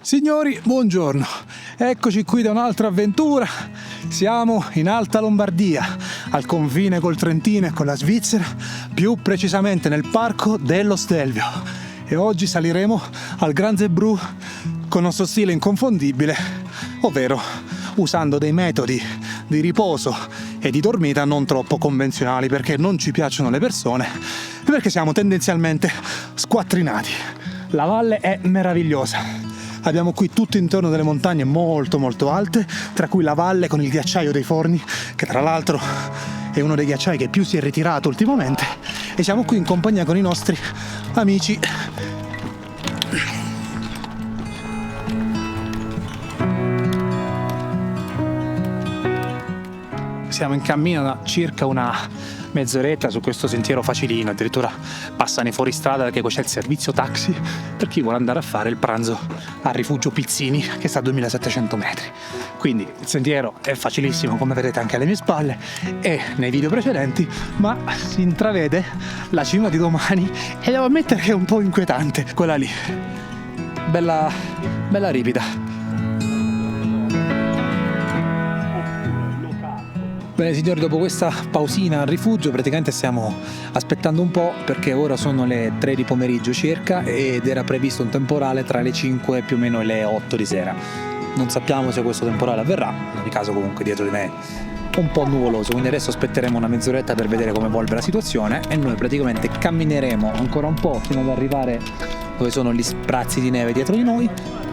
Signori, buongiorno. Eccoci qui da un'altra avventura. Siamo in Alta Lombardia, al confine col Trentino e con la Svizzera, più precisamente nel parco dello Stelvio. E oggi saliremo al Grand Zebrù con il nostro stile inconfondibile, ovvero usando dei metodi di riposo e di dormita non troppo convenzionali, perché non ci piacciono le persone e perché siamo tendenzialmente squattrinati. La valle è meravigliosa. Abbiamo qui tutto intorno delle montagne molto alte, tra cui la valle con il ghiacciaio dei Forni, che tra l'altro è uno dei ghiacciai che più si è ritirato ultimamente, e siamo qui in compagnia con i nostri amici. Siamo in cammino da circa una mezz'oretta su questo sentiero facilino, addirittura passano i fuoristrada perché qui c'è il servizio taxi per chi vuole andare a fare il pranzo al rifugio Pizzini, che sta a 2700 metri. Quindi il sentiero è facilissimo, come vedete anche alle mie spalle e nei video precedenti, ma si intravede la cima di domani e devo ammettere che è un po' inquietante quella lì. Bella ripida. Bene signori, dopo questa pausina al rifugio praticamente stiamo aspettando un po', perché ora sono le 3 di pomeriggio circa ed era previsto un temporale tra le 5 più o meno e le 8 di sera. Non sappiamo se questo temporale avverrà, in ogni caso comunque dietro di me è un po' nuvoloso, quindi adesso aspetteremo una mezz'oretta per vedere come evolve la situazione e noi praticamente cammineremo ancora un po' fino ad arrivare dove sono gli sprazzi di neve dietro di noi,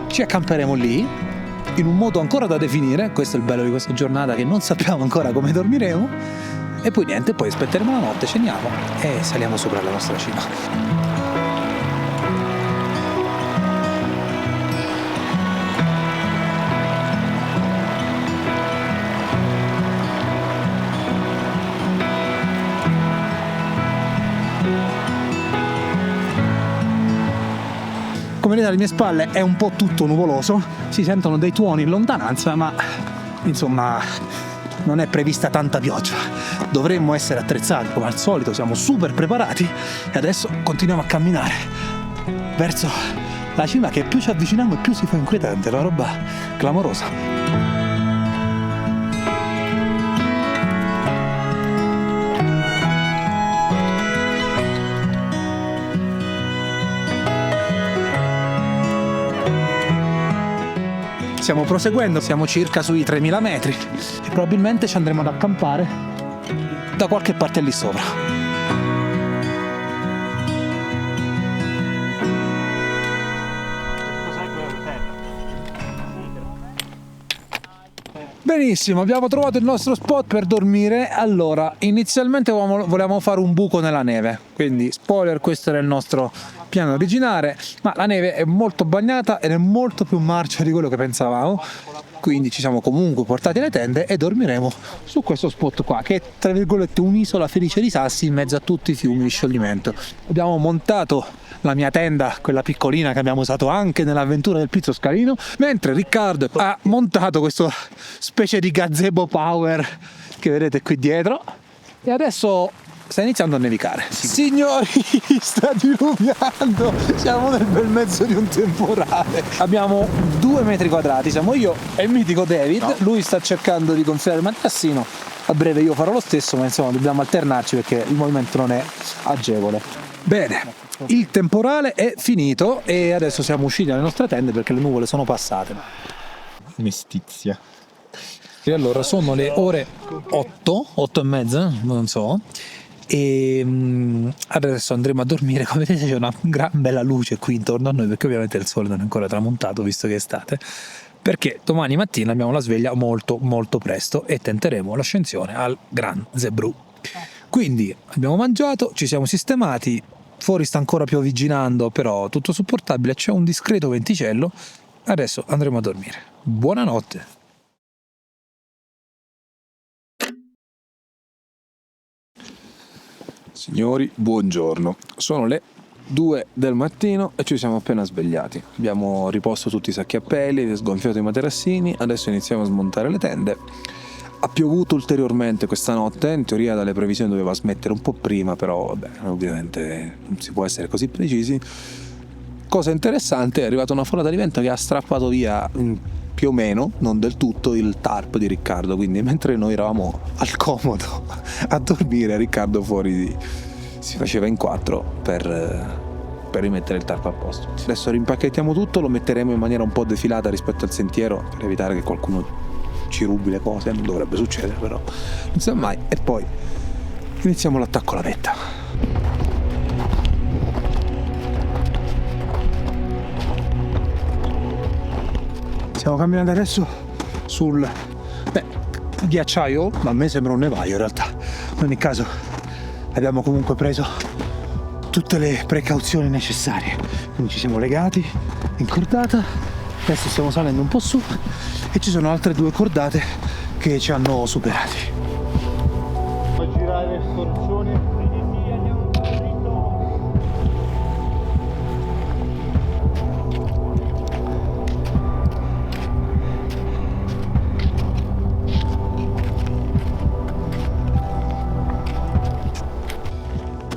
ci accamperemo lì in un modo ancora da definire. Questo è il bello di questa giornata, che non sappiamo ancora come dormiremo, e poi niente, poi aspetteremo la notte, ceniamo e saliamo sopra la nostra cima. Come vedete alle mie spalle è un po' tutto nuvoloso, si sentono dei tuoni in lontananza, ma insomma non è prevista tanta pioggia. Dovremmo essere attrezzati come al solito, siamo super preparati e adesso continuiamo a camminare verso la cima, che più ci avviciniamo e più si fa inquietante, è una roba clamorosa. Stiamo proseguendo, siamo circa sui 3000 metri e probabilmente ci andremo ad accampare da qualche parte lì sopra. Benissimo, abbiamo trovato il nostro spot per dormire. Allora, inizialmente volevamo fare un buco nella neve, quindi spoiler, questo era il nostro piano originale, ma la neve è molto bagnata ed è molto più marcia di quello che pensavamo, quindi ci siamo comunque portati le tende e dormiremo su questo spot qua, che è tra virgolette un'isola felice di sassi in mezzo a tutti i fiumi di scioglimento. Abbiamo montato la mia tenda, quella piccolina che abbiamo usato anche nell'avventura del pizzo scalino, mentre Riccardo ha montato questo specie di gazebo power che vedete qui dietro, e adesso sta iniziando a nevicare. Signori, sta diluviando, siamo nel bel mezzo di un temporale. Abbiamo 2 metri quadrati, siamo io e il mitico David. No. Lui sta cercando di gonfiare il materassino, a breve io farò lo stesso, ma insomma dobbiamo alternarci perché il movimento non è agevole. Bene, il temporale è finito e adesso siamo usciti dalle nostre tende perché le nuvole sono passate. Mestizia. E allora sono le ore 8 e mezza, non so, e adesso andremo a dormire. Come vedete c'è una gran bella luce qui intorno a noi, perché ovviamente il sole non è ancora tramontato visto che è estate, perché domani mattina abbiamo la sveglia molto presto e tenteremo l'ascensione al Grand Zebrù. Quindi abbiamo mangiato, ci siamo sistemati, fuori sta ancora piovigginando, però tutto sopportabile, c'è un discreto venticello. Adesso andremo a dormire. Buonanotte. Signori, buongiorno. Sono le 2 del mattino e ci siamo appena svegliati. Abbiamo riposto tutti i sacchi a peli, sgonfiato i materassini, adesso iniziamo a smontare le tende. Ha piovuto ulteriormente questa notte, in teoria dalle previsioni doveva smettere un po' prima, però vabbè, ovviamente non si può essere così precisi. cosa interessante, è arrivata una folata di vento che ha strappato via più o meno, non del tutto, il tarp di Riccardo, quindi mentre noi eravamo al comodo a dormire, Riccardo fuori si faceva in quattro per rimettere il tarp a posto. Adesso rimpacchettiamo tutto, lo metteremo in maniera un po' defilata rispetto al sentiero per evitare che qualcuno ci rubi le cose, non dovrebbe succedere, però non sa mai, e poi iniziamo l'attacco alla vetta. Stiamo camminando adesso sul ghiacciaio, ma a me sembra un nevaio in realtà. In ogni caso abbiamo comunque preso tutte le precauzioni necessarie, quindi ci siamo legati in cordata, adesso stiamo salendo un po' su e ci sono altre 2 cordate che ci hanno superati. Puoi girare storcioni.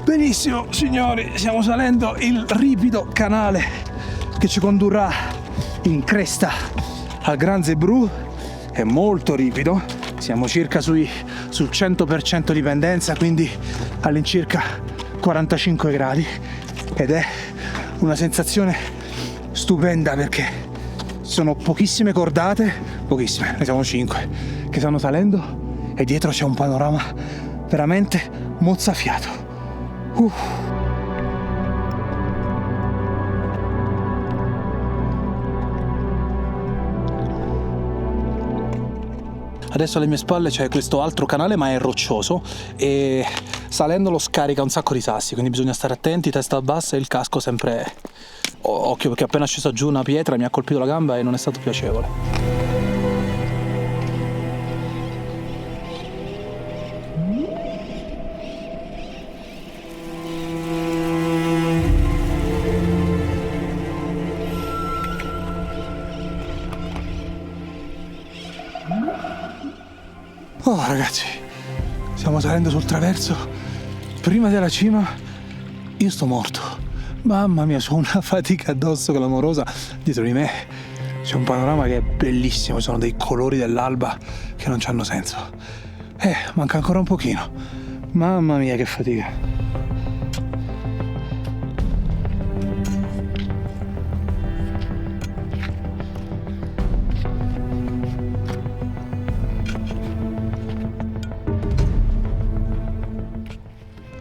Benissimo signori, stiamo salendo il ripido canale che ci condurrà in cresta al Gran Zebrù. È molto ripido, siamo circa sul 100% di pendenza, quindi all'incirca 45 gradi, ed è una sensazione stupenda perché sono pochissime cordate, pochissime, ne siamo 5 che stanno salendo, e dietro c'è un panorama veramente mozzafiato. Adesso alle mie spalle c'è questo altro canale, ma è roccioso, e salendolo scarica un sacco di sassi, quindi bisogna stare attenti, testa bassa e il casco sempre occhio, perché appena sceso giù una pietra mi ha colpito la gamba e non è stato piacevole. Oh ragazzi, stiamo salendo sul traverso, prima della cima. Io sto morto, mamma mia, ho una fatica addosso clamorosa. Dietro di me c'è un panorama che è bellissimo, sono dei colori dell'alba che non c'hanno senso. Manca ancora un pochino, mamma mia che fatica.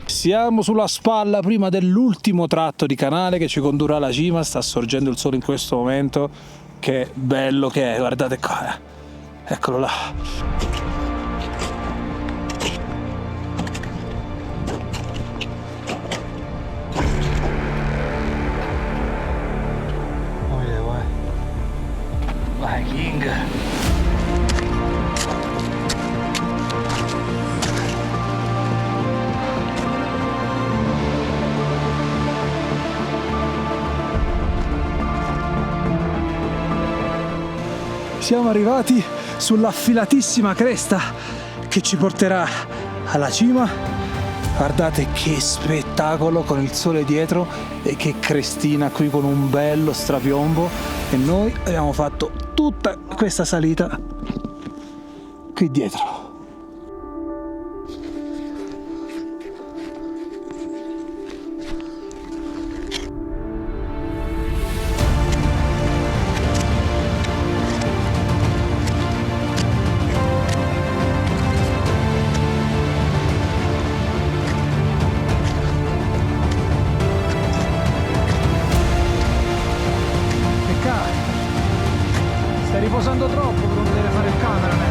Siamo sulla spalla prima dell'ultimo tratto di canale che ci condurrà alla cima. Sta sorgendo il sole in questo momento. Che bello che è, guardate qua, eccolo là. Vai King. Siamo arrivati sull'affilatissima cresta che ci porterà alla cima. Guardate che spettacolo con il sole dietro e che crestina qui con un bello strapiombo, e noi abbiamo fatto tutta questa salita qui dietro. Stai riposando troppo per non vedere fare il cameraman.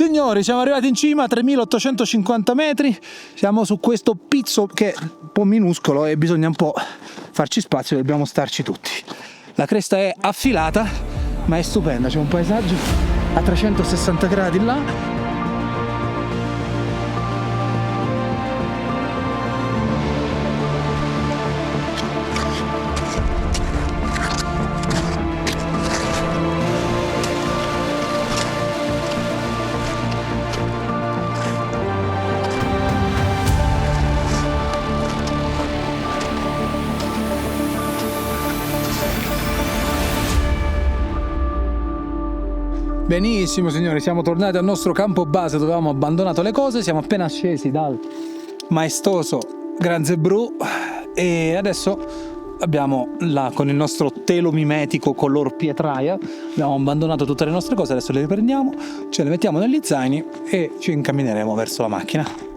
Signori, siamo arrivati in cima a 3850 metri, siamo su questo pizzo che è un po' minuscolo e bisogna un po' farci spazio, dobbiamo starci tutti. La cresta è affilata, ma è stupenda, c'è un paesaggio a 360 gradi là. Benissimo signori, siamo tornati al nostro campo base dove avevamo abbandonato le cose, siamo appena scesi dal maestoso Gran Zebrù e adesso abbiamo là con il nostro telo mimetico color pietraia, abbiamo abbandonato tutte le nostre cose, adesso le riprendiamo, ce le mettiamo negli zaini e ci incammineremo verso la macchina.